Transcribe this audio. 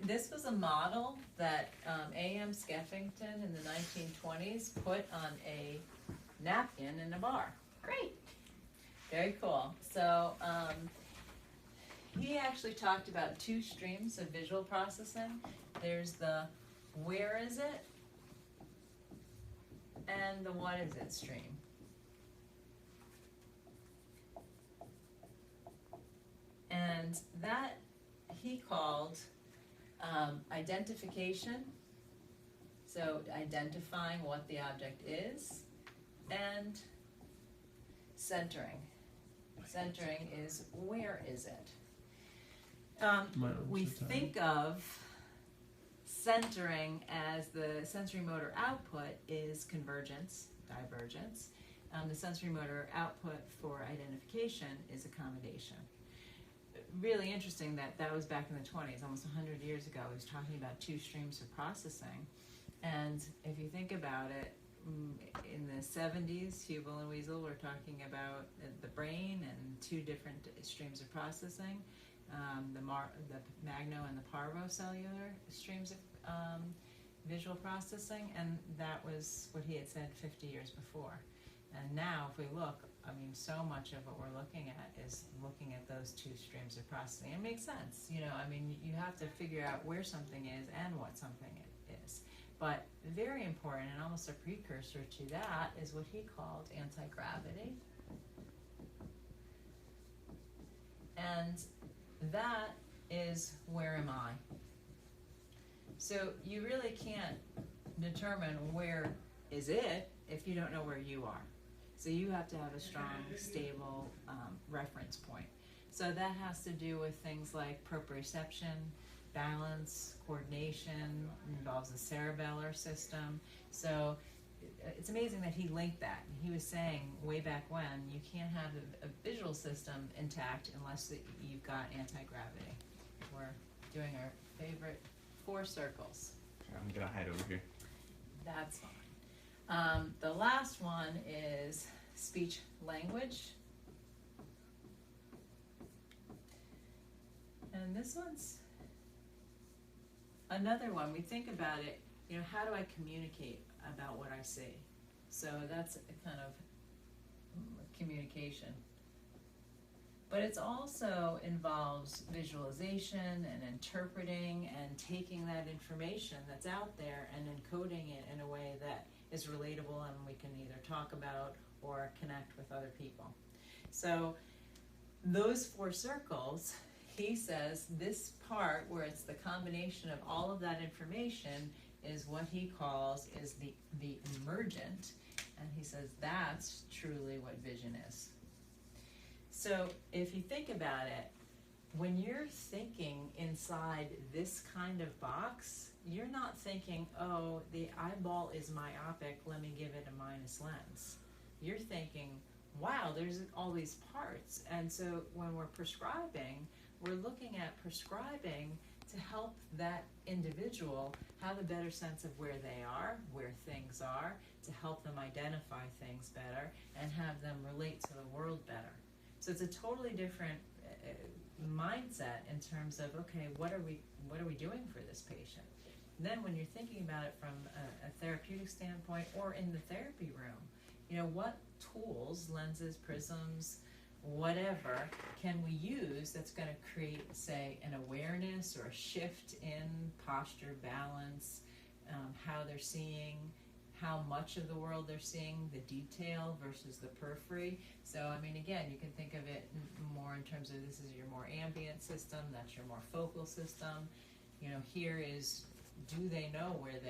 This was a model that A.M. Skeffington in the 1920s put on a napkin in a bar. Great. Very cool. So he actually talked about two streams of visual processing. There's the where is it and the what is it stream. And that he called identification, so identifying what the object is, and centering. Centering is where is it? We think of centering as the sensory motor output is convergence, divergence. The sensory motor output for identification is accommodation. Really interesting that was back in the 20s, almost 100 years ago. He was talking about two streams of processing. And if you think about it, in the 70s, Hubel and Wiesel were talking about the brain and two different streams of processing, the magno and the parvocellular streams of visual processing, and that was what he had said 50 years before. And now, if we look, I mean, so much of what we're looking at is looking at those two streams of processing. It makes sense, you know, I mean, you have to figure out where something is and what something is. But very important, and almost a precursor to that, is what he called anti-gravity. And that is where am I? So you really can't determine where is it if you don't know where you are. So you have to have a strong, stable reference point. So that has to do with things like proprioception, balance, coordination, involves the cerebellar system. So it's amazing that he linked that. He was saying way back when, you can't have a visual system intact unless you've got anti-gravity. We're doing our favorite 4 circles. I'm gonna hide over here. That's fine. The last one is speech language. And this one's another one. We think about it, you know, how do I communicate about what I see? So that's a kind of communication. But it also involves visualization and interpreting and taking that information that's out there and encoding it in a way that is relatable and we can either talk about or connect with other people. So those 4 circles, he says this part where it's the combination of all of that information is what he calls is the emergent, and he says that's truly what vision is. So if you think about it, when you're thinking inside this kind of box, you're not thinking, oh, the eyeball is myopic, let me give it a minus lens. You're thinking, wow, there's all these parts. And so when we're prescribing, we're looking at prescribing to help that individual have a better sense of where they are, where things are, to help them identify things better and have them relate to the world better. So it's a totally different mindset in terms of, okay, what are we doing for this patient? And then when you're thinking about it from a therapeutic standpoint or in the therapy room, you know, what tools, lenses, prisms, whatever, can we use that's going to create, say, an awareness or a shift in posture, balance, how they're seeing, how much of the world they're seeing, the detail versus the periphery. So, I mean, again, you can think of it more in terms of this is your more ambient system, that's your more focal system. You know, here is, do they know where they